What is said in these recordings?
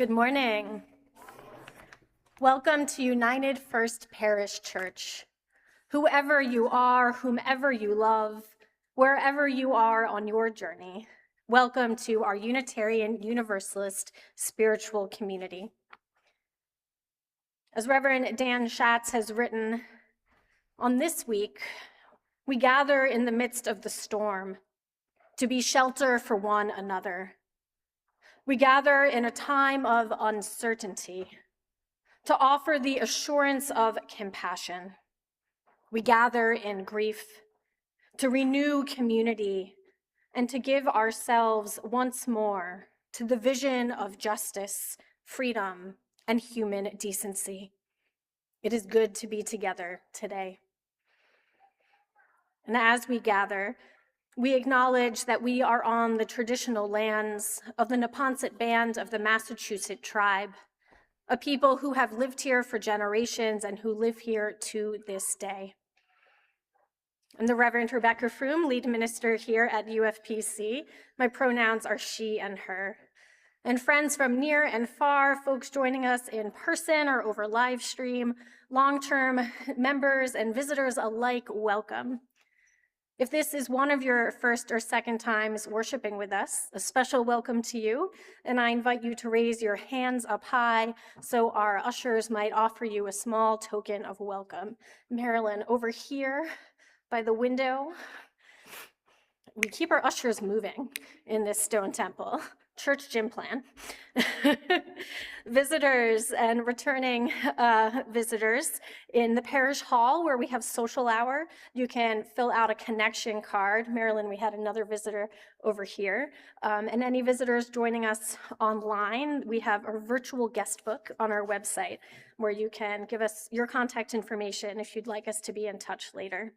Good morning. Welcome to United First Parish Church. Whoever you are, whomever you love, wherever you are on your journey, welcome to our Unitarian Universalist spiritual community. As Reverend Dan Schatz has written, on this week, we gather in the midst of the storm to be shelter for one another. We gather in a time of uncertainty to offer the assurance of compassion. We gather in grief to renew community and to give ourselves once more to the vision of justice, freedom, and human decency. It is good to be together today. And as we gather, we acknowledge that we are on the traditional lands of the Neponset Band of the Massachusetts tribe, a people who have lived here for generations and who live here to this day. I'm the Reverend Rebecca Froom, lead minister here at UFPC. My pronouns are she and her. And friends from near and far, folks joining us in person or over live stream, long-term members and visitors alike, welcome. If this is one of your first or second times worshiping with us, a special welcome to you, and I invite you to raise your hands up high so our ushers might offer you a small token of welcome. Marilyn, over here by the window. We keep our ushers moving in this stone temple. Church gym plan. Visitors and returning visitors in the parish hall where we have social hour, you can fill out a connection card. Marilyn, we had another visitor over here. And any visitors joining us online, we have a virtual guest book on our website where you can give us your contact information if you'd like us to be in touch later.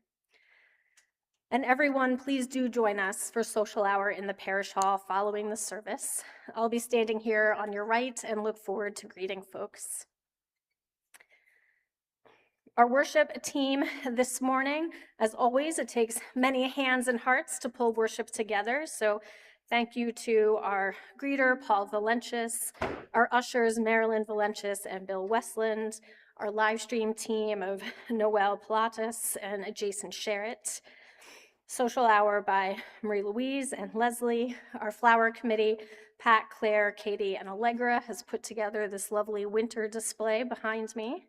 And everyone, please do join us for social hour in the parish hall following the service. I'll be standing here on your right and look forward to greeting folks. Our worship team this morning, as always, it takes many hands and hearts to pull worship together. So thank you to our greeter, Paul Valentius, our ushers, Marilyn Valentius and Bill Westland, our live stream team of Noel Pilatus and Jason Sherritt, social hour by Marie-Louise and Leslie. Our flower committee, Pat, Claire, Katie, and Allegra has put together this lovely winter display behind me.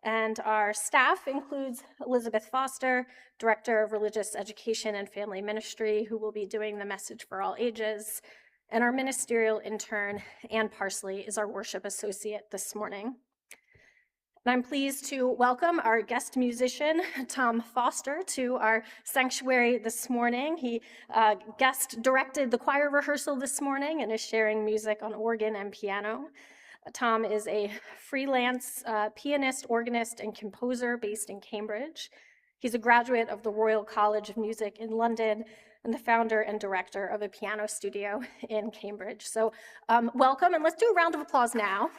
And our staff includes Elizabeth Foster, Director of Religious Education and Family Ministry, who will be doing the message for all ages. And our ministerial intern, Ann Parsley, is our worship associate this morning. And I'm pleased to welcome our guest musician, Tom Foster, to our sanctuary this morning. He guest directed the choir rehearsal this morning and is sharing music on organ and piano. Tom is a freelance pianist, organist, and composer based in Cambridge. He's a graduate of the Royal College of Music in London and the founder and director of a piano studio in Cambridge. So welcome, and let's do a round of applause now.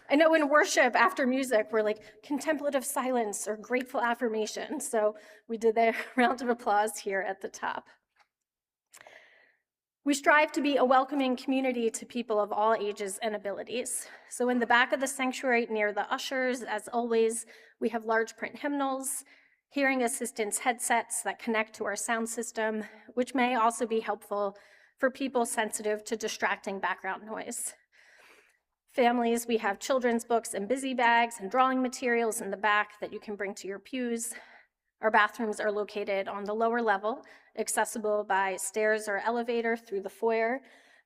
I know in worship after music, we're like contemplative silence or grateful affirmation. So we did a round of applause here at the top. We strive to be a welcoming community to people of all ages and abilities. So in the back of the sanctuary near the ushers, as always, we have large print hymnals, hearing assistance headsets that connect to our sound system, which may also be helpful for people sensitive to distracting background noise. Families, we have children's books and busy bags and drawing materials in the back that you can bring to your pews. Our bathrooms are located on the lower level, accessible by stairs or elevator through the foyer.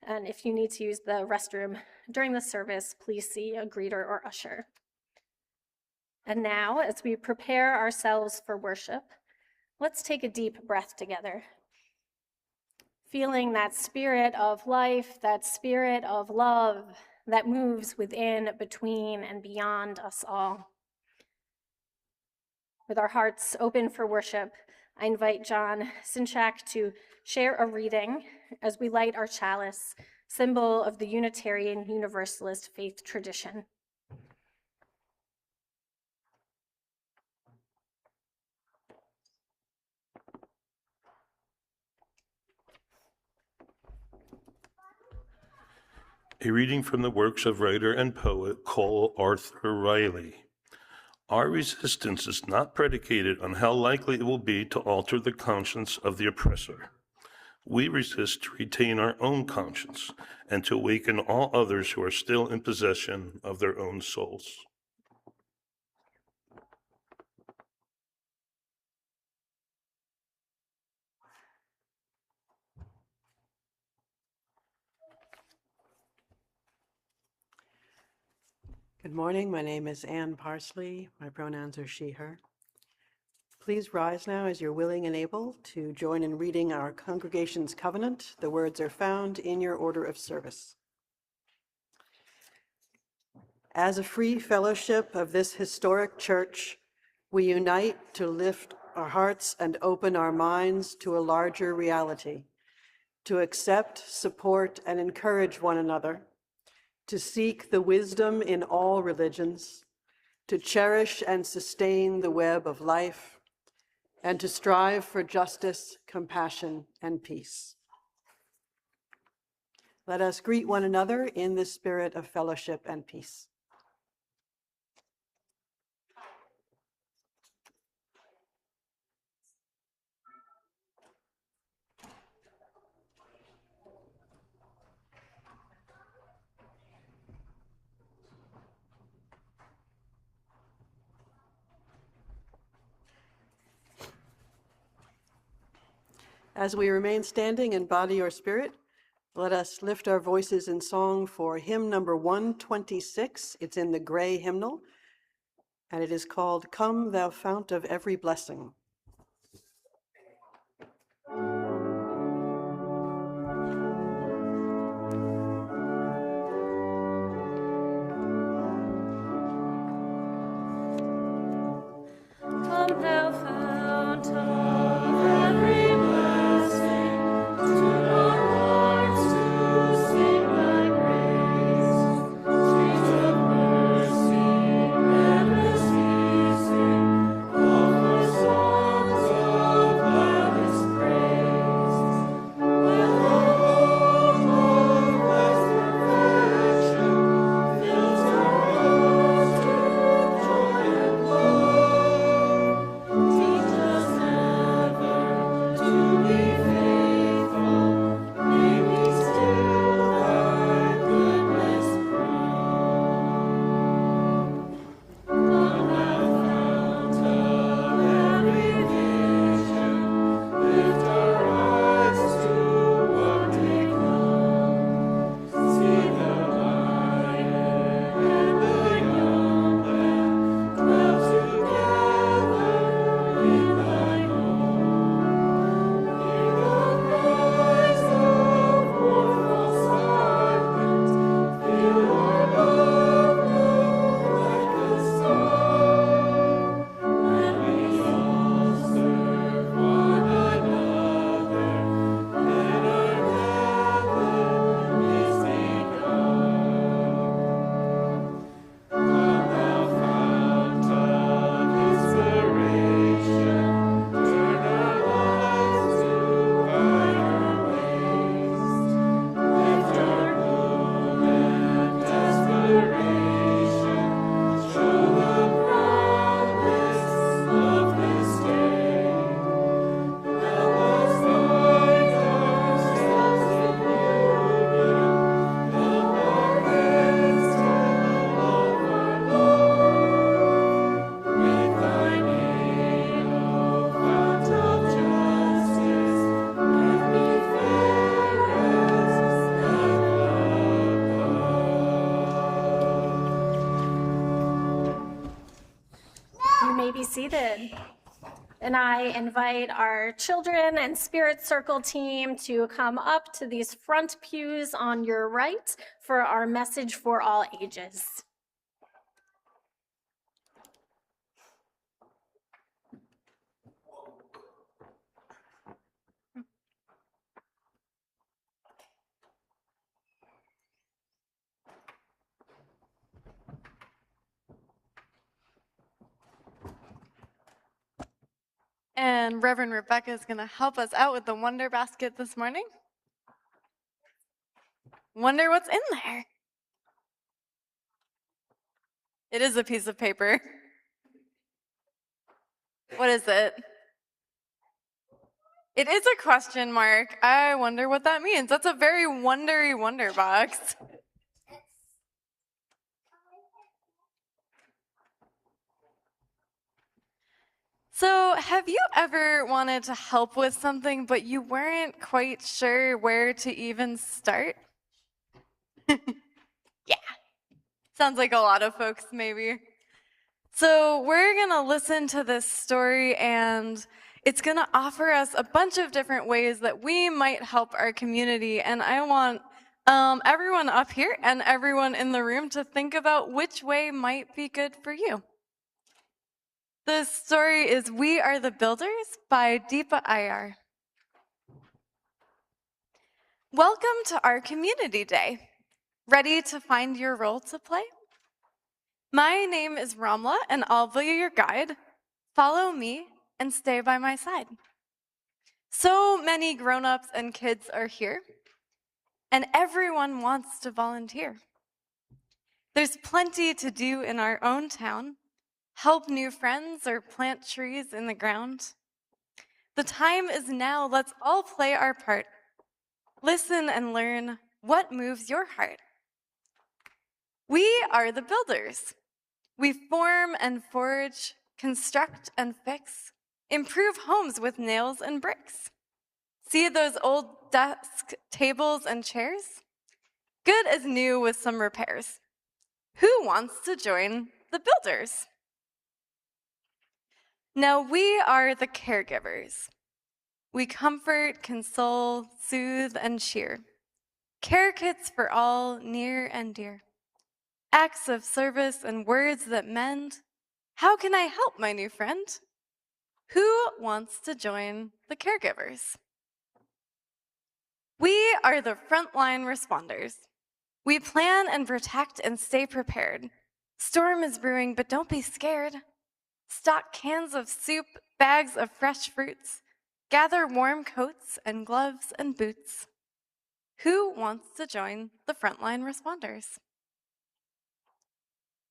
And if you need to use the restroom during the service, please see a greeter or usher. And now, as we prepare ourselves for worship, let's take a deep breath together. Feeling that spirit of life, that spirit of love, that moves within, between, and beyond us all. With our hearts open for worship, I invite John Sinchak to share a reading as we light our chalice, symbol of the Unitarian Universalist faith tradition. A reading from the works of writer and poet Cole Arthur Riley. Our resistance is not predicated on how likely it will be to alter the conscience of the oppressor. We resist to retain our own conscience and to awaken all others who are still in possession of their own souls. Good morning. My name is Ann Parsley. My pronouns are she, her. Please rise now as you're willing and able to join in reading our congregation's covenant. The words are found in your order of service. As a free fellowship of this historic church, we unite to lift our hearts and open our minds to a larger reality, to accept, support, and encourage one another, to seek the wisdom in all religions, to cherish and sustain the web of life, and to strive for justice, compassion, and peace. Let us greet one another in the spirit of fellowship and peace. As we remain standing in body or spirit, let us lift our voices in song for hymn number 126. It's in the gray hymnal, and it is called "Come, Thou Fount of Every Blessing." Come, thou fount of every blessing, tune our hearts to sing thy praise. Streams of mercy, never ceasing, offer songs of gladest praise. When the home of Christ's perfection fills our hearts with joy and love, teach us ever to be faithful. May we still thy goodness prove. Come, thou fount of every vision, lift our eyes to what may come. See the lion and the young lamb dwell together in thy home. Hear the cries of mournful silence, feel our love glow like the sun. When we all serve one another, then our heaven is begun. Come, thou fount of inspiration, turn our lives to higher ways. Lift our gloom and desperation, show the promise of this day. Help us find ourselves in union, help our hands tell of our love. With thy name, O fount of justice, let me fair as above. You may be seated. And I invite our children and Spirit Circle team to come up to these front pews on your right for our message for all ages. And Reverend Rebecca is going to help us out with the Wonder Basket this morning. Wonder what's in there. It is a piece of paper. What is it? It is a question mark. I wonder what that means. That's a very wondery wonder box. So, have you ever wanted to help with something, but you weren't quite sure where to even start? Yeah, sounds like a lot of folks, maybe. So, we're going to listen to this story, and it's going to offer us a bunch of different ways that we might help our community. And I want everyone up here and everyone in the room to think about which way might be good for you. The story is We Are the Builders by Deepa Iyer. Welcome to our community day. Ready to find your role to play? My name is Ramla, and I'll be your guide. Follow me and stay by my side. So many grown-ups and kids are here, and everyone wants to volunteer. There's plenty to do in our own town. Help new friends or plant trees in the ground. The time is now. Let's all play our part. Listen and learn what moves your heart. We are the builders. We form and forge, construct and fix, improve homes with nails and bricks. See those old desk tables and chairs? Good as new with some repairs. Who wants to join the builders? Now we are the caregivers. We comfort, console, soothe, and cheer. Care kits for all near and dear. Acts of service and words that mend. How can I help, my new friend? Who wants to join the caregivers? We are the frontline responders. We plan and protect and stay prepared. Storm is brewing, but don't be scared. Stock cans of soup, bags of fresh fruits. Gather warm coats and gloves and boots. Who wants to join the frontline responders?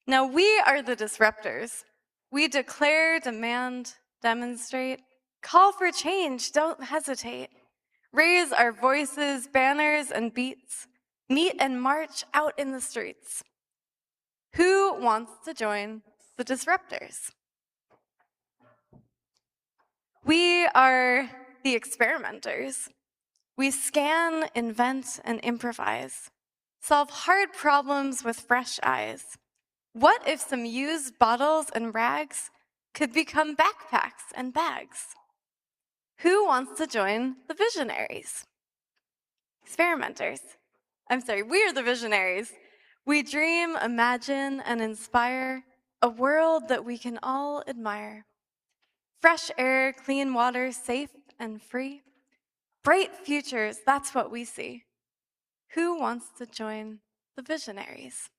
Now we are the disruptors. We declare, demand, demonstrate, call for change, don't hesitate. Raise our voices, banners, and beats. Meet and march out in the streets. Who wants to join the disruptors? We are the experimenters. We scan, invent, and improvise. Solve hard problems with fresh eyes. What if some used bottles and rags could become backpacks and bags? Who wants to join the visionaries? Experimenters. We are the visionaries. We dream, imagine, and inspire a world that we can all admire. Fresh air, clean water, safe and free. Bright futures, that's what we see. Who wants to join the visionaries?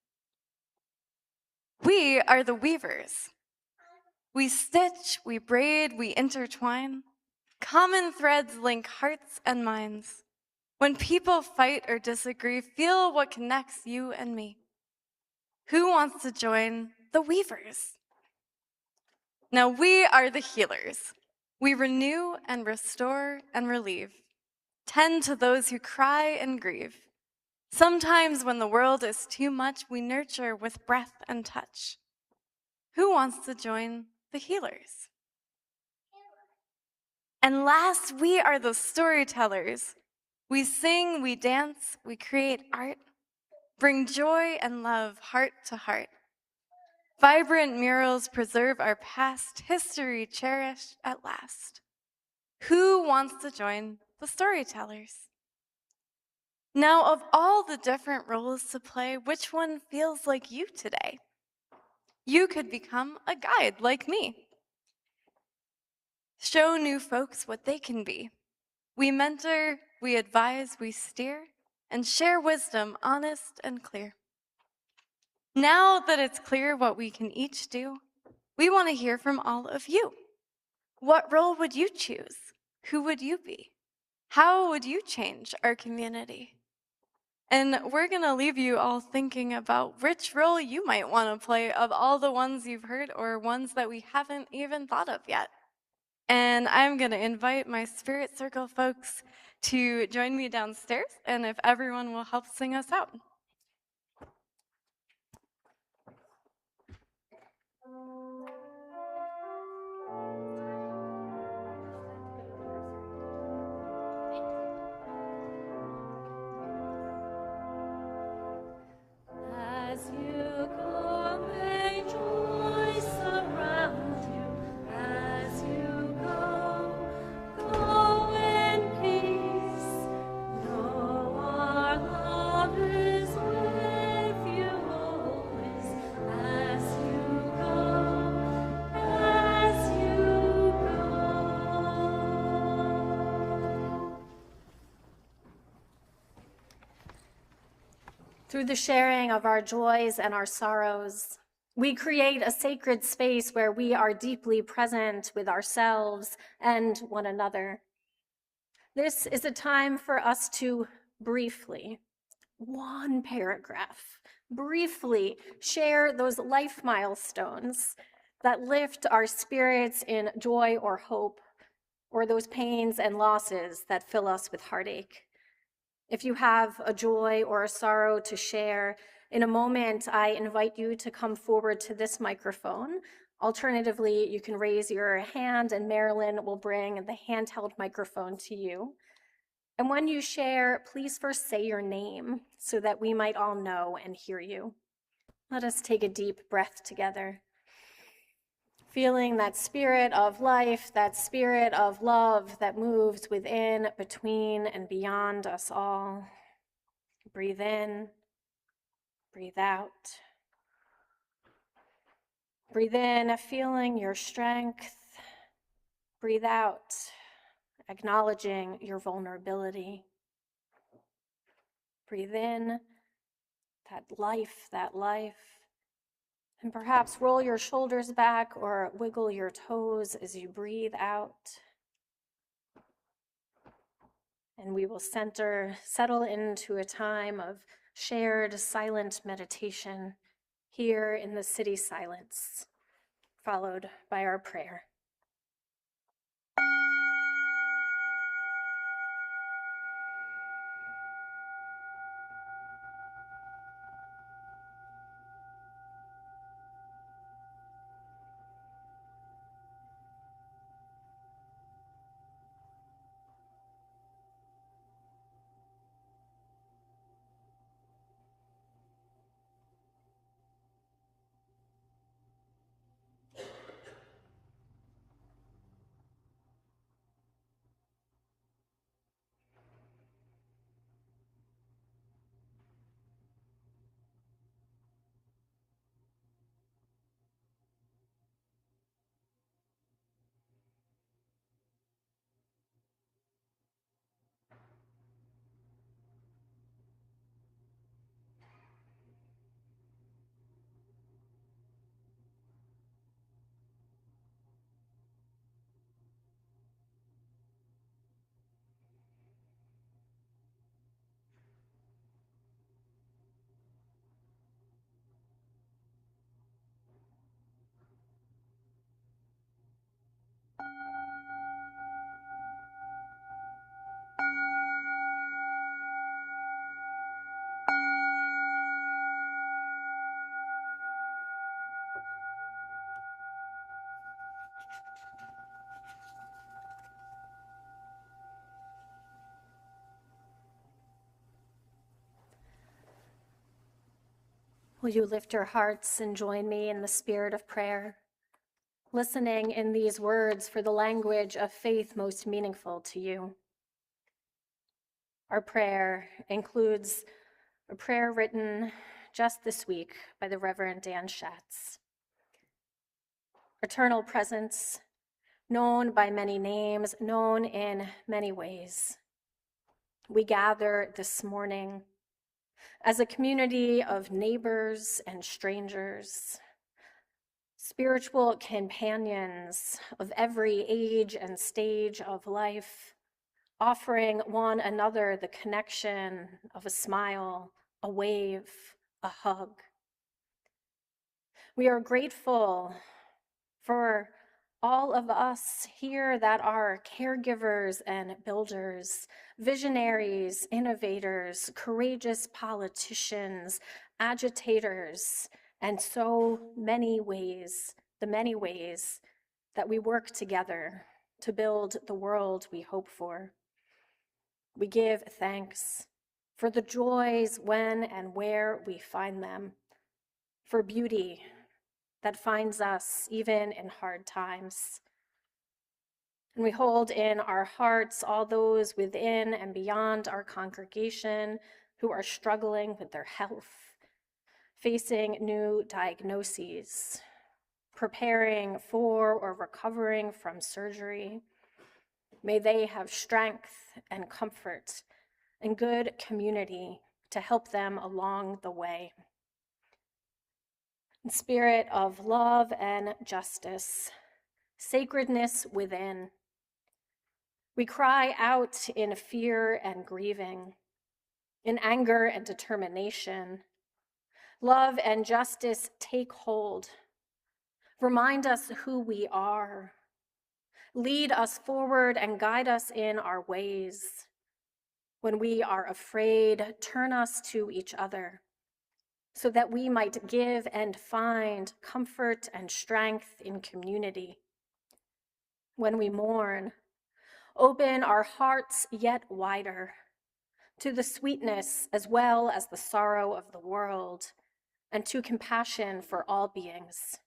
We are the weavers. We stitch, we braid, we intertwine. Common threads link hearts and minds. When people fight or disagree, feel what connects you and me. Who wants to join the weavers? Now we are the healers. We renew and restore and relieve. Tend to those who cry and grieve. Sometimes when the world is too much, we nurture with breath and touch. Who wants to join the healers? And last, we are the storytellers. We sing, we dance, we create art, bring joy and love heart to heart. Vibrant murals preserve our past, history cherished at last. Who wants to join the storytellers? Now, of all the different roles to play, which one feels like you today? You could become a guide like me. Show new folks what they can be. We mentor, we advise, we steer, and share wisdom honest and clear. Now that it's clear what we can each do, we want to hear from all of you. What role would you choose? Who would you be? How would you change our community? And we're going to leave you all thinking about which role you might want to play of all the ones you've heard or ones that we haven't even thought of yet. And I'm going to invite my Spirit Circle folks to join me downstairs, and if everyone will help sing us out. As you go, may joy surround you. As you go, go in peace. Know our love is with you always. As you go, as you go. Through the sharing of our joys and our sorrows, we create a sacred space where we are deeply present with ourselves and one another. This is a time for us to briefly, one paragraph, briefly share those life milestones that lift our spirits in joy or hope, or those pains and losses that fill us with heartache. If you have a joy or a sorrow to share, in a moment, I invite you to come forward to this microphone. Alternatively, you can raise your hand and Marilyn will bring the handheld microphone to you. And when you share, please first say your name so that we might all know and hear you. Let us take a deep breath together. Feeling that spirit of life, that spirit of love that moves within, between, and beyond us all. Breathe in, breathe out. Breathe in, feeling your strength. Breathe out, acknowledging your vulnerability. Breathe in, that life. And perhaps roll your shoulders back or wiggle your toes as you breathe out. And we will settle into a time of shared silent meditation here in the city silence, followed by our prayer. Will you lift your hearts and join me in the spirit of prayer, listening in these words for the language of faith most meaningful to you? Our prayer includes a prayer written just this week by the Reverend Dan Schatz. Eternal presence, known by many names, known in many ways. We gather this morning as a community of neighbors and strangers, spiritual companions of every age and stage of life, offering one another the connection of a smile, a wave, a hug. We are grateful for all of us here that are caregivers and builders, visionaries, innovators, courageous politicians, agitators, and so many ways, the many ways that we work together to build the world we hope for. We give thanks for the joys when and where we find them, for beauty that finds us even in hard times. And we hold in our hearts all those within and beyond our congregation who are struggling with their health, facing new diagnoses, preparing for or recovering from surgery. May they have strength and comfort and good community to help them along the way. In spirit of love and justice, sacredness within, we cry out in fear and grieving, in anger and determination. Love and justice take hold. Remind us who we are. Lead us forward and guide us in our ways. When we are afraid, turn us to each other, so that we might give and find comfort and strength in community. When we mourn, open our hearts yet wider to the sweetness as well as the sorrow of the world, and to compassion for all beings.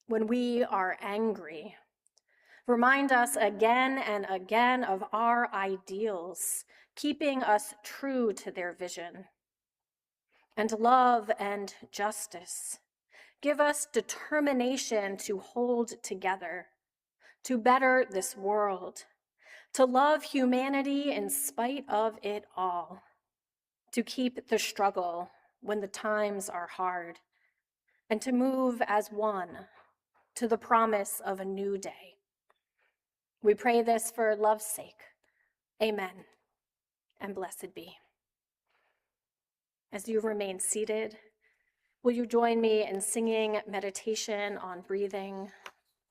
When we are angry, remind us again and again of our ideals, keeping us true to their vision. And love and justice, give us determination to hold together, to better this world, to love humanity in spite of it all, to keep the struggle when the times are hard, and to move as one to the promise of a new day. We pray this for love's sake. Amen, and blessed be. As you remain seated, will you join me in singing meditation on breathing?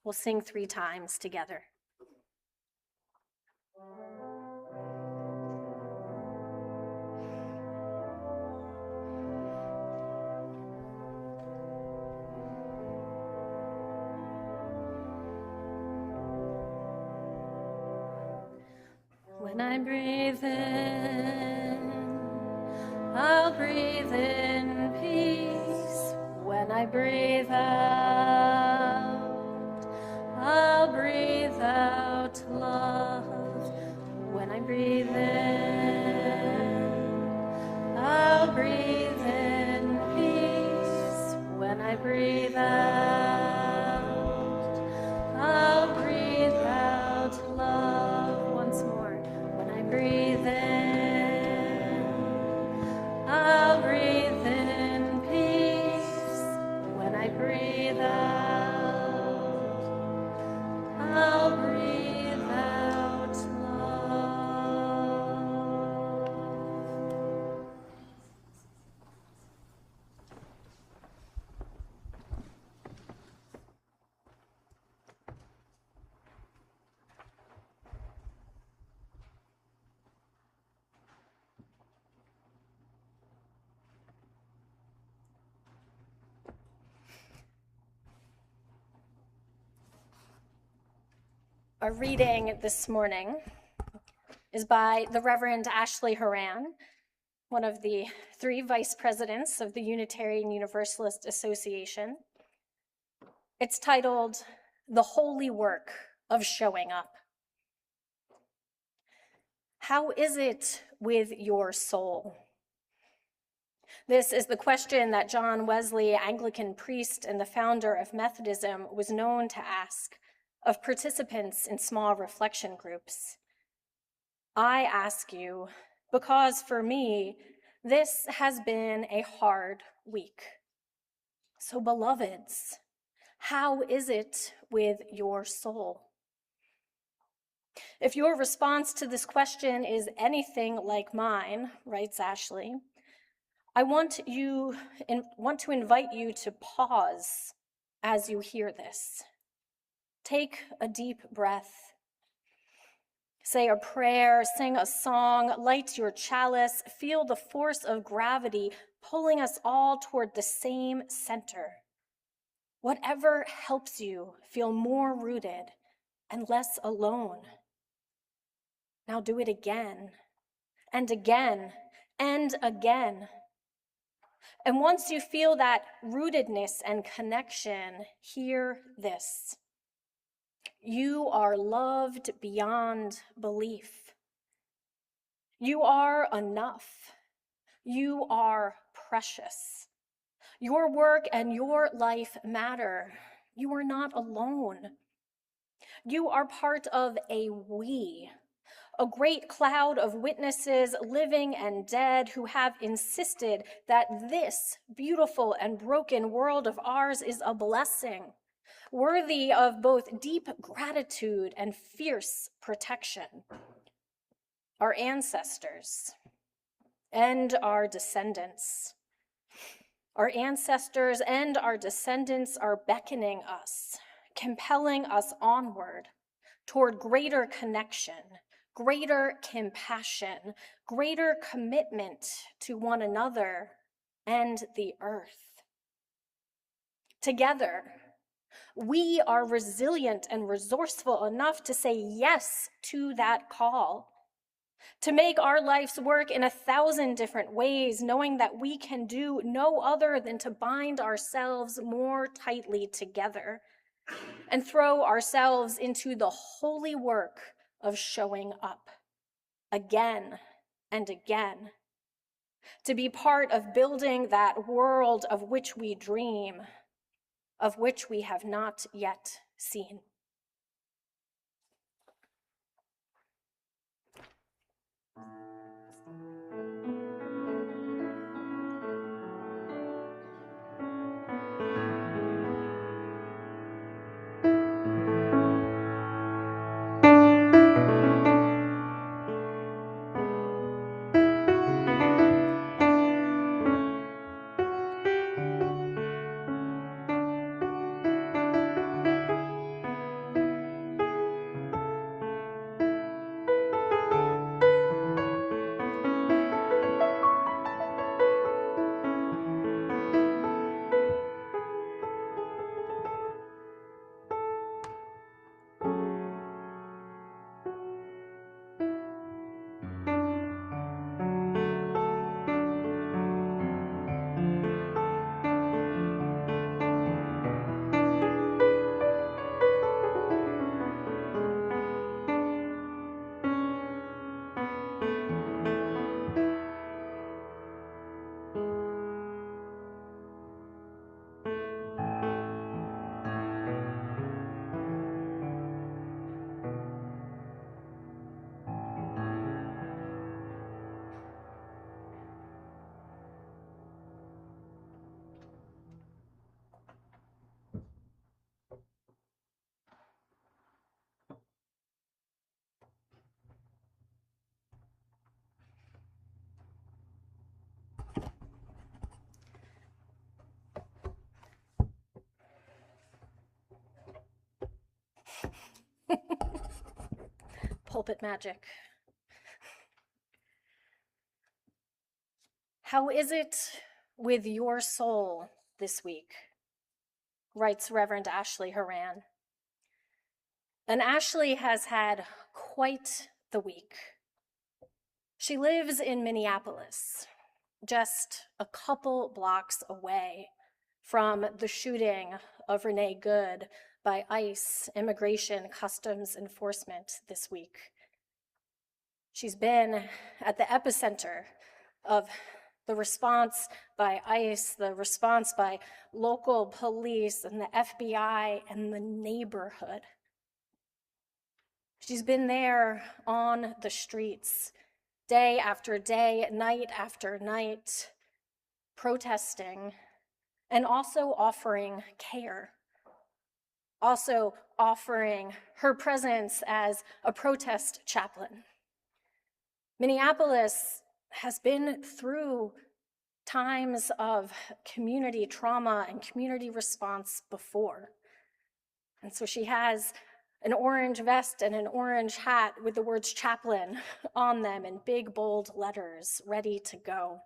We'll sing 3 times together. When I breathe in, I'll breathe in peace. When I breathe out, I'll breathe out love. When I breathe in, I'll breathe in peace. When I breathe out, I'll breathe out love. Once more. When I breathe in, I'll breathe in peace. When I breathe out, I'll breathe out love. Our reading this morning is by the Reverend Ashley Horan, one of the 3 vice presidents of the Unitarian Universalist Association. It's titled, "The Holy Work of Showing Up." How is it with your soul? This is the question that John Wesley, Anglican priest and the founder of Methodism, was known to ask of participants in small reflection groups. I ask you, because for me, this has been a hard week. So, beloveds, how is it with your soul? If your response to this question is anything like mine, writes Ashley, I want to invite you to pause as you hear this. Take a deep breath. Say a prayer, sing a song, light your chalice, feel the force of gravity pulling us all toward the same center. Whatever helps you feel more rooted and less alone. Now do it again, and again, and again. And once you feel that rootedness and connection, hear this. You are loved beyond belief. You are enough. You are precious. Your work and your life matter. You are not alone. You are part of a we, a great cloud of witnesses, living and dead, who have insisted that this beautiful and broken world of ours is a blessing, worthy of both deep gratitude and fierce protection. Our ancestors and our descendants. Our ancestors and our descendants are beckoning us, compelling us onward toward greater connection, greater compassion, greater commitment to one another and the earth. Together, we are resilient and resourceful enough to say yes to that call, to make our life's work in 1,000 different ways, knowing that we can do no other than to bind ourselves more tightly together and throw ourselves into the holy work of showing up again and again, to be part of building that world of which we dream, of which we have not yet seen. Pulpit magic. How is it with your soul this week? Writes Reverend Ashley Horan. And Ashley has had quite the week. She lives in Minneapolis, just a couple blocks away from the shooting of Renee Good by ICE, Immigration Customs Enforcement, this week. She's been at the epicenter of the response by ICE, the response by local police and the FBI and the neighborhood. She's been there on the streets, day after day, night after night, protesting and also offering care. also offering her presence as a protest chaplain. Minneapolis has been through times of community trauma and community response before. And so she has an orange vest and an orange hat with the words chaplain on them in big, bold letters, ready to go.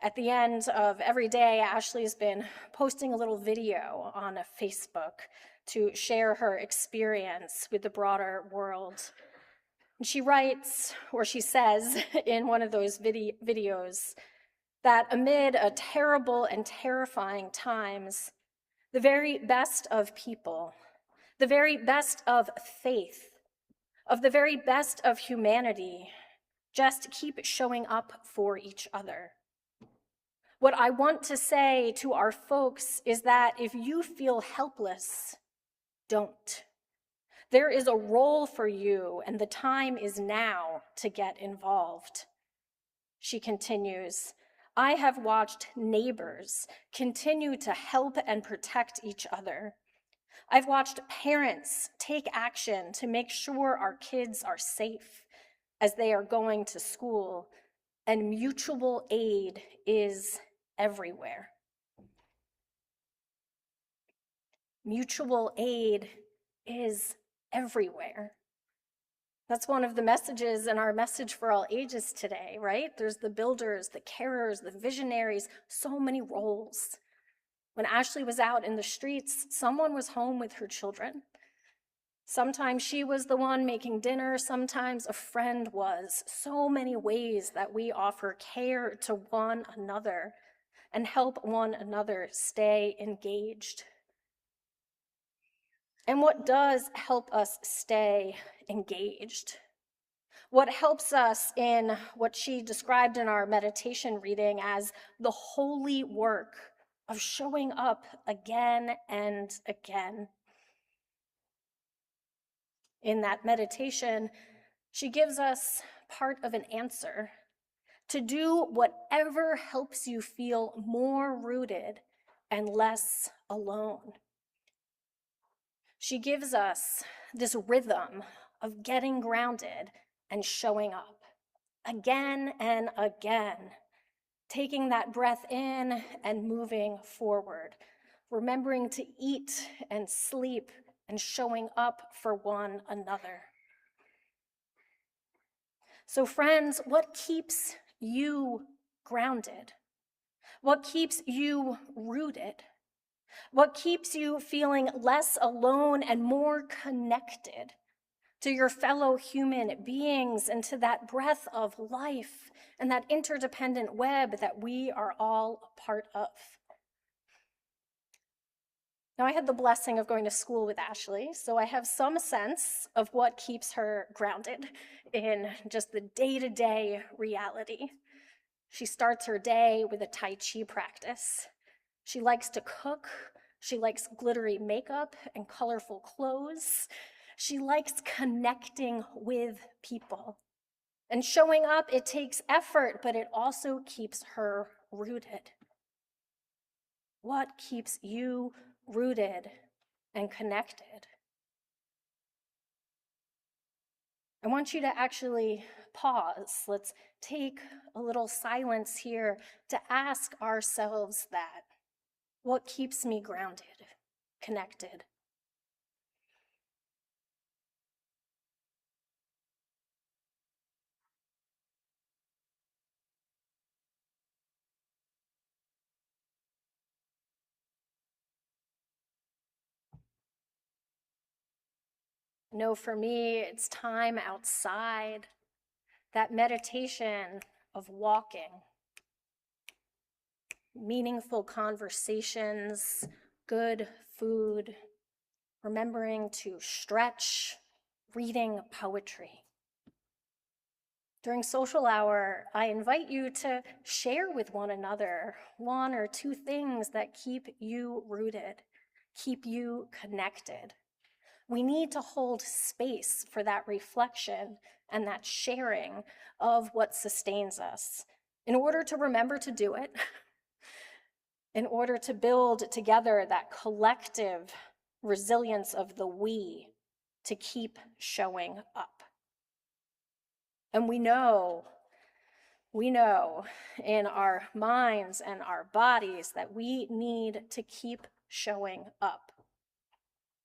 At the end of every day, Ashley's been posting a little video on Facebook to share her experience with the broader world. And she writes, or she says in one of those videos, that amid a terrible and terrifying times, the very best of people, the very best of faith, of the very best of humanity, just keep showing up for each other. What I want to say to our folks is that if you feel helpless, don't. There is a role for you, and the time is now to get involved. She continues, I have watched neighbors continue to help and protect each other. I've watched parents take action to make sure our kids are safe as they are going to school, and mutual aid is everywhere. Mutual aid is everywhere. That's one of the messages in our message for all ages today, right? There's the builders, the carers, the visionaries, so many roles. When Ashley was out in the streets, someone was home with her children. Sometimes she was the one making dinner, sometimes a friend was. So many ways that we offer care to one another and help one another stay engaged. And what does help us stay engaged? What helps us in what she described in our meditation reading as the holy work of showing up again and again. In that meditation, she gives us part of an answer to do whatever helps you feel more rooted and less alone. She gives us this rhythm of getting grounded and showing up again and again, taking that breath in and moving forward, remembering to eat and sleep and showing up for one another. So friends, what keeps you grounded? What keeps you rooted? What keeps you feeling less alone and more connected to your fellow human beings and to that breath of life and that interdependent web that we are all a part of? Now, I had the blessing of going to school with Ashley, so I have some sense of what keeps her grounded in just the day-to-day reality. She starts her day with a Tai Chi practice. She likes to cook. She likes glittery makeup and colorful clothes. She likes connecting with people. And showing up, it takes effort, but it also keeps her rooted. What keeps you rooted and connected? I want you to actually pause. Let's take a little silence here to ask ourselves that. What keeps me grounded, connected? No, for me, it's time outside, that meditation of walking, meaningful conversations, good food, remembering to stretch, reading poetry. During social hour, I invite you to share with one another one or two things that keep you rooted, keep you connected. We need to hold space for that reflection and that sharing of what sustains us in order to remember to do it, in order to build together that collective resilience of the we to keep showing up. And we know in our minds and our bodies that we need to keep showing up.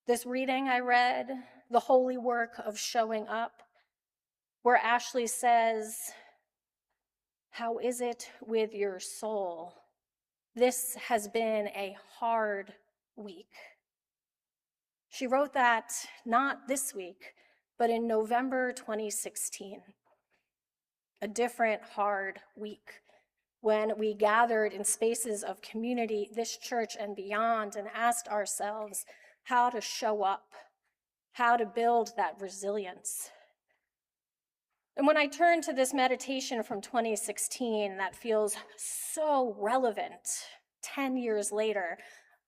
This reading I read, the holy work of showing up, where Ashley says, "How is it with your soul? This has been a hard week." She wrote that not this week, but in November 2016. A different hard week when we gathered in spaces of community, this church and beyond, and asked ourselves how to show up, how to build that resilience. And when I turn to this meditation from 2016 that feels so relevant 10 years later,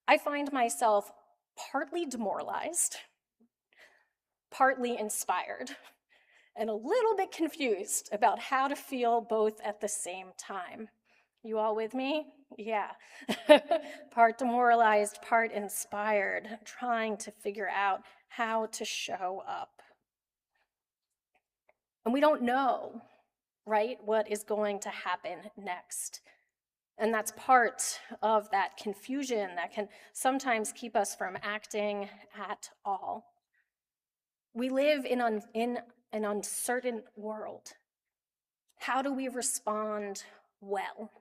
I find myself partly demoralized, partly inspired, and a little bit confused about how to feel both at the same time. You all with me? Yeah. Part demoralized, part inspired, trying to figure out how to show up. And we don't know, right, what is going to happen next. And that's part of that confusion that can sometimes keep us from acting at all. We live in an uncertain world. How do we respond well?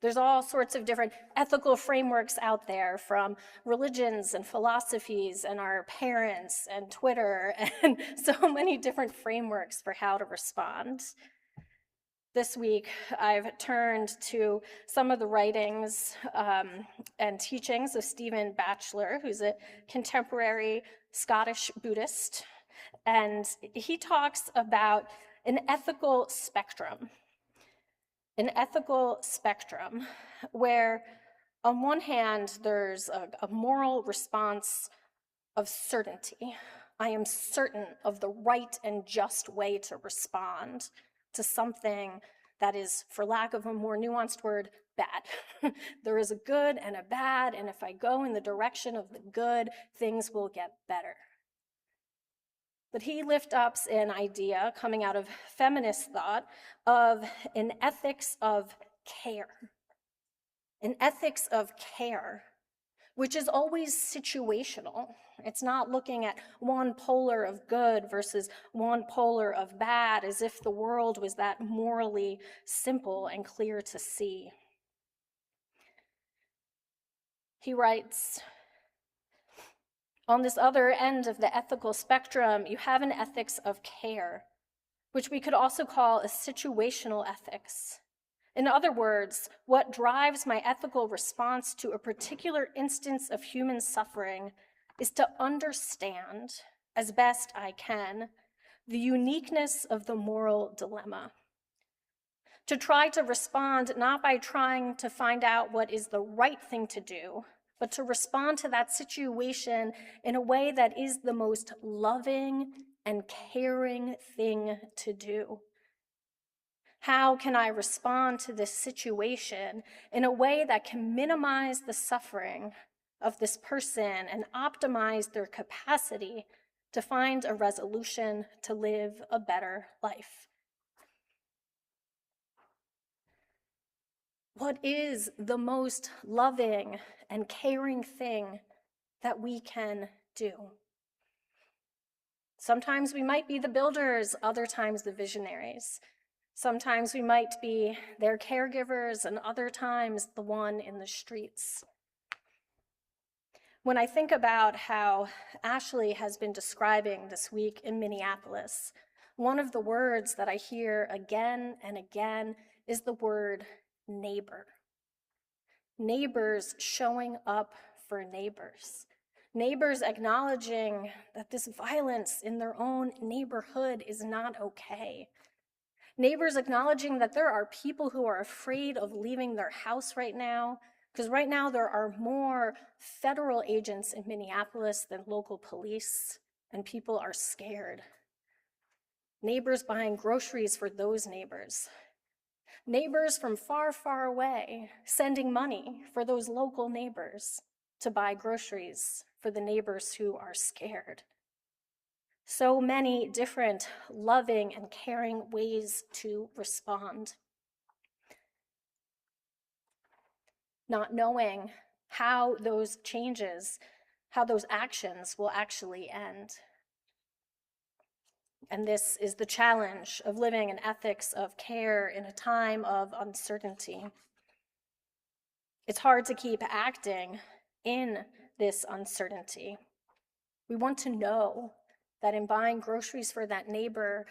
There's all sorts of different ethical frameworks out there, from religions and philosophies and our parents and Twitter and so many different frameworks for how to respond. This week, I've turned to some of the writings and teachings of Stephen Batchelor, who's a contemporary Scottish Buddhist, and he talks about an ethical spectrum where on one hand, there's a moral response of certainty. I am certain of the right and just way to respond to something that is, for lack of a more nuanced word, bad. There is a good and a bad, and if I go in the direction of the good, things will get better. But he lifts up an idea coming out of feminist thought of an ethics of care. An ethics of care, which is always situational. It's not looking at one polar of good versus one polar of bad, as if the world was that morally simple and clear to see. He writes, on this other end of the ethical spectrum, you have an ethics of care, which we could also call a situational ethics. In other words, what drives my ethical response to a particular instance of human suffering is to understand, as best I can, the uniqueness of the moral dilemma. To try to respond not by trying to find out what is the right thing to do, but to respond to that situation in a way that is the most loving and caring thing to do. How can I respond to this situation in a way that can minimize the suffering of this person and optimize their capacity to find a resolution to live a better life? What is the most loving and caring thing that we can do? Sometimes we might be the builders, other times the visionaries. Sometimes we might be their caregivers, and other times the one in the streets. When I think about how Ashley has been describing this week in Minneapolis, one of the words that I hear again and again is the word neighbor. Neighbors showing up for neighbors. Neighbors acknowledging that this violence in their own neighborhood is not okay. Neighbors acknowledging that there are people who are afraid of leaving their house right now, because right now there are more federal agents in Minneapolis than local police, and people are scared. Neighbors buying groceries for those neighbors. Neighbors from far, far away sending money for those local neighbors to buy groceries for the neighbors who are scared. So many different loving and caring ways to respond. Not knowing how those changes, how those actions will actually end. And this is the challenge of living an ethics of care in a time of uncertainty. It's hard to keep acting in this uncertainty. We want to know that in buying groceries for that neighbor,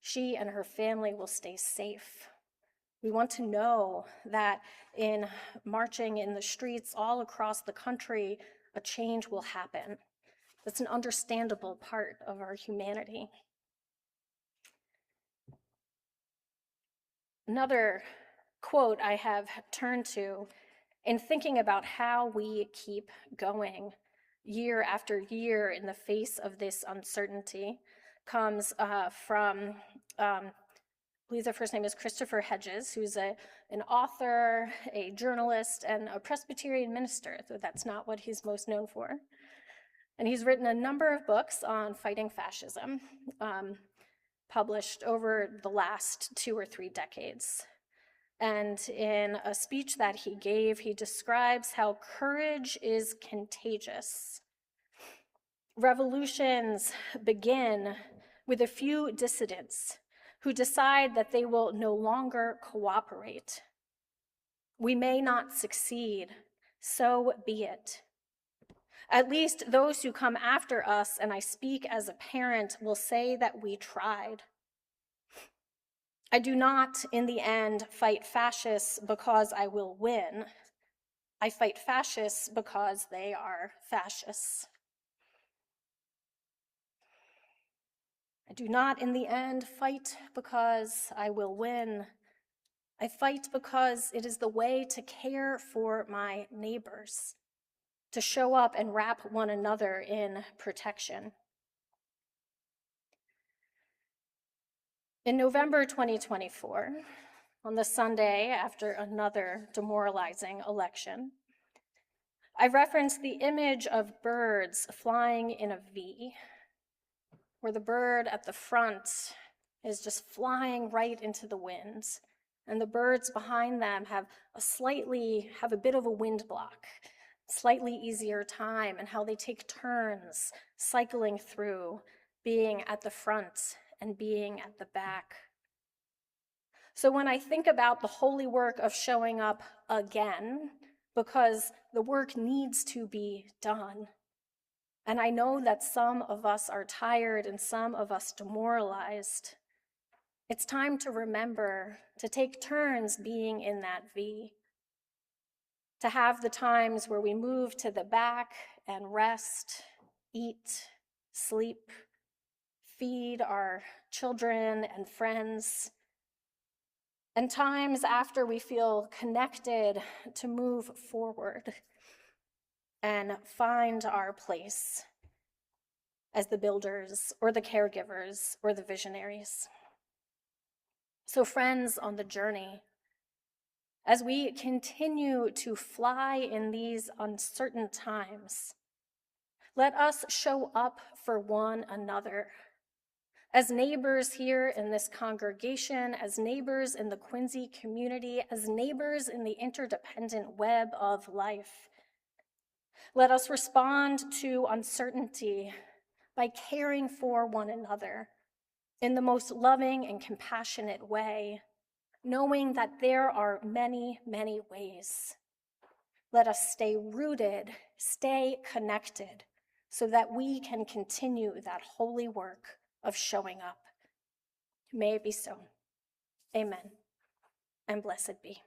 she and her family will stay safe. We want to know that in marching in the streets all across the country, a change will happen. That's an understandable part of our humanity. Another quote I have turned to in thinking about how we keep going year after year in the face of this uncertainty comes from, I believe the first name is Christopher Hedges, who's an author, a journalist, and a Presbyterian minister, though that's not what he's most known for. And he's written a number of books on fighting fascism, published over the last 2 or 3 decades. And in a speech that he gave, he describes how courage is contagious. Revolutions begin with a few dissidents who decide that they will no longer cooperate. We may not succeed, so be it. At least those who come after us, and I speak as a parent, will say that we tried. I do not, in the end, fight fascists because I will win. I fight fascists because they are fascists. I do not, in the end, fight because I will win. I fight because it is the way to care for my neighbors, to show up and wrap one another in protection. In November 2024, on the Sunday after another demoralizing election, I referenced the image of birds flying in a V, where the bird at the front is just flying right into the wind, and the birds behind them have a bit of a wind block, slightly easier time, and how they take turns cycling through, being at the front and being at the back. So when I think about the holy work of showing up again, because the work needs to be done, and I know that some of us are tired and some of us demoralized, it's time to remember to take turns being in that V, to have the times where we move to the back and rest, eat, sleep, feed our children and friends, and times after we feel connected to move forward and find our place as the builders or the caregivers or the visionaries. So friends on the journey, as we continue to fly in these uncertain times, let us show up for one another. As neighbors here in this congregation, as neighbors in the Quincy community, as neighbors in the interdependent web of life, let us respond to uncertainty by caring for one another in the most loving and compassionate way, knowing that there are many, many ways. Let us stay rooted, stay connected, so that we can continue that holy work of showing up. May it be so. Amen. And blessed be.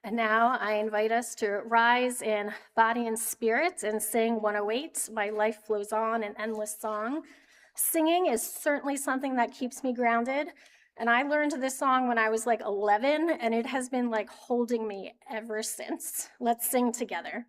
And now I invite us to rise in body and spirit and sing 108, My Life Flows On, an endless song. Singing is certainly something that keeps me grounded, And I learned this song when I was like 11, and it has been like holding me ever since. Let's sing together.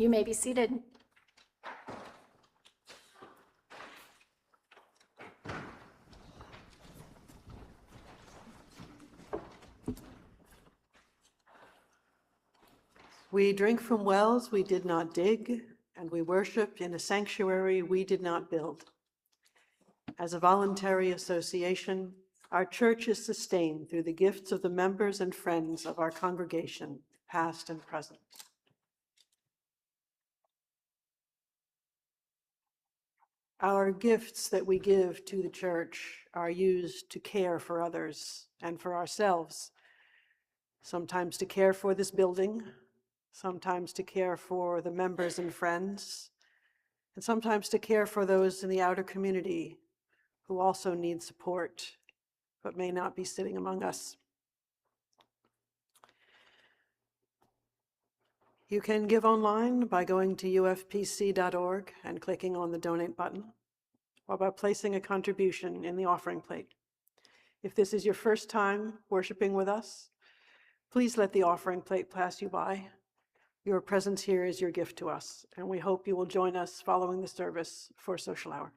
You may be seated. We drink from wells we did not dig, and we worship in a sanctuary we did not build. As a voluntary association, our church is sustained through the gifts of the members and friends of our congregation, past and present. Our gifts that we give to the church are used to care for others and for ourselves, sometimes to care for this building, sometimes to care for the members and friends, and sometimes to care for those in the outer community who also need support but may not be sitting among us. You can give online by going to ufpc.org and clicking on the donate button, or by placing a contribution in the offering plate. If this is your first time worshiping with us, please let the offering plate pass you by. Your presence here is your gift to us, and we hope you will join us following the service for social hour.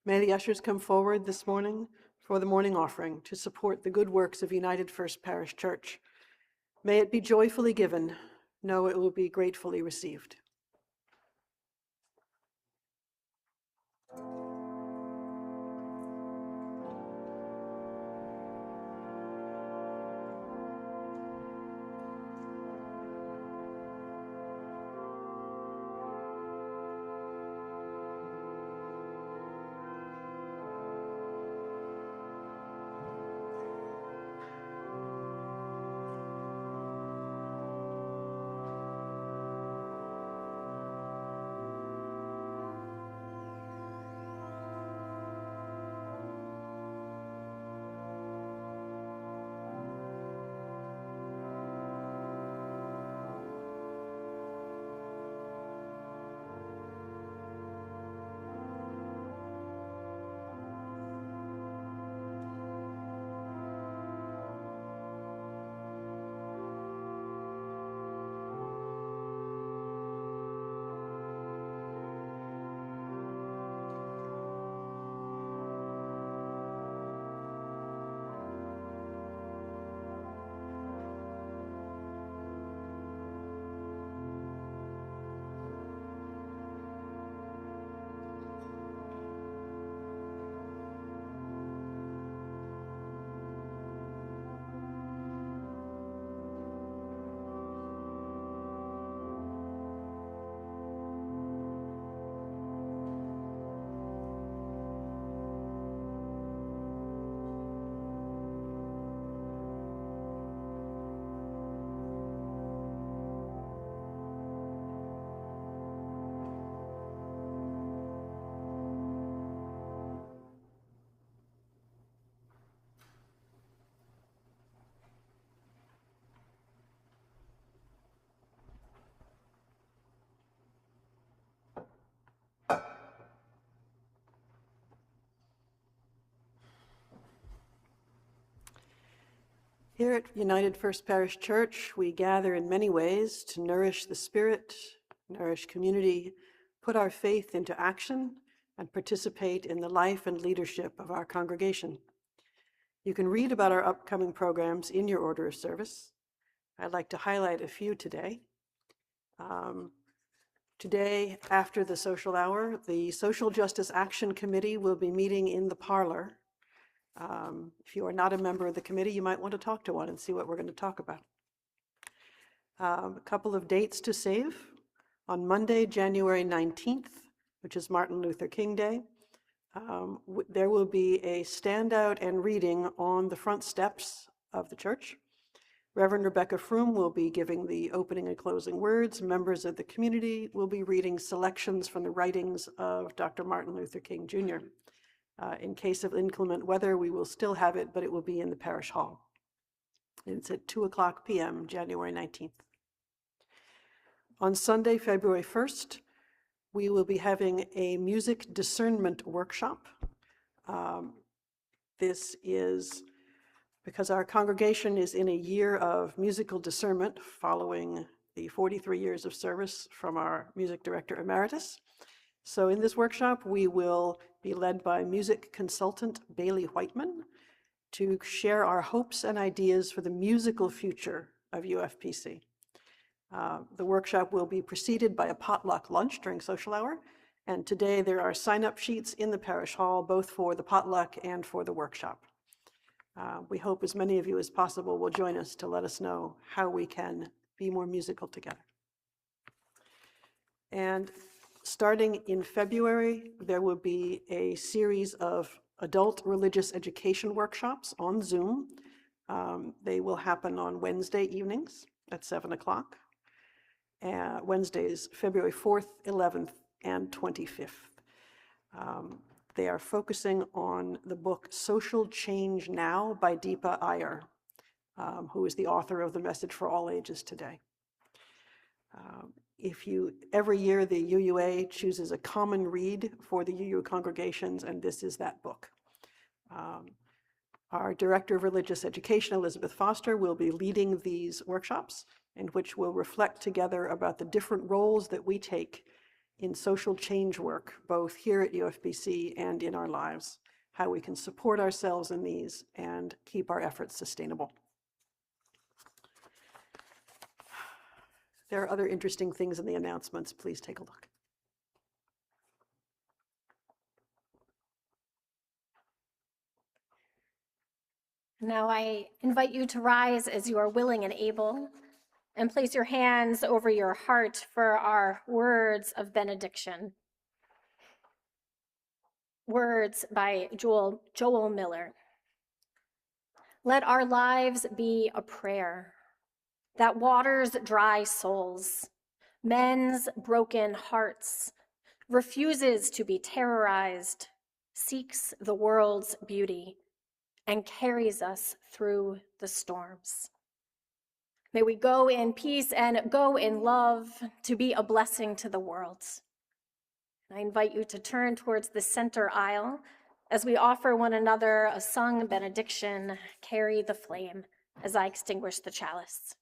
May the ushers come forward this morning for the morning offering to support the good works of United First Parish Church. May it be joyfully given. Know it will be gratefully received. Here at United First Parish Church, we gather in many ways to nourish the spirit, nourish community, put our faith into action, and participate in the life and leadership of our congregation. You can read about our upcoming programs in your order of service. I'd like to highlight a few today. Today, after the social hour, the Social Justice Action Committee will be meeting in the parlor. If you are not a member of the committee, you might want to talk to one and see what we're going to talk about. A couple of dates to save. On Monday, January 19th, which is Martin Luther King Day, there will be a standout and reading on the front steps of the church. Reverend Rebecca Froom will be giving the opening and closing words. Members of the community will be reading selections from the writings of Dr. Martin Luther King Jr. In case of inclement weather, we will still have it, but it will be in the parish hall. It's at 2:00 p.m., January 19th. On Sunday, February 1st, we will be having a music discernment workshop. This is because our congregation is in a year of musical discernment following the 43 years of service from our music director emeritus. So in this workshop, we will be led by music consultant Bailey Whiteman to share our hopes and ideas for the musical future of UFPC. The workshop will be preceded by a potluck lunch during social hour, and today there are sign-up sheets in the parish hall, both for the potluck and for the workshop. We hope as many of you as possible will join us to let us know how we can be more musical together. And starting in February, there will be a series of adult religious education workshops on Zoom. They will happen on Wednesday evenings at 7:00. Wednesdays, February 4th, 11th, and 25th. They are focusing on the book Social Change Now by Deepa Iyer, who is the author of The Message for All Ages Today. Every year the UUA chooses a common read for the UU congregations, and this is that book. Our Director of Religious Education, Elizabeth Foster, will be leading these workshops, in which we'll reflect together about the different roles that we take in social change work, both here at UFBC and in our lives, how we can support ourselves in these and keep our efforts sustainable. There are other interesting things in the announcements. Please take a look. Now I invite you to rise as you are willing and able, and place your hands over your heart for our words of benediction. Words by Joel Miller. Let our lives be a prayer that waters dry souls, mends broken hearts, refuses to be terrorized, seeks the world's beauty, and carries us through the storms. May we go in peace and go in love to be a blessing to the world. I invite you to turn towards the center aisle as we offer one another a sung benediction, Carry the Flame, as I extinguish the chalice.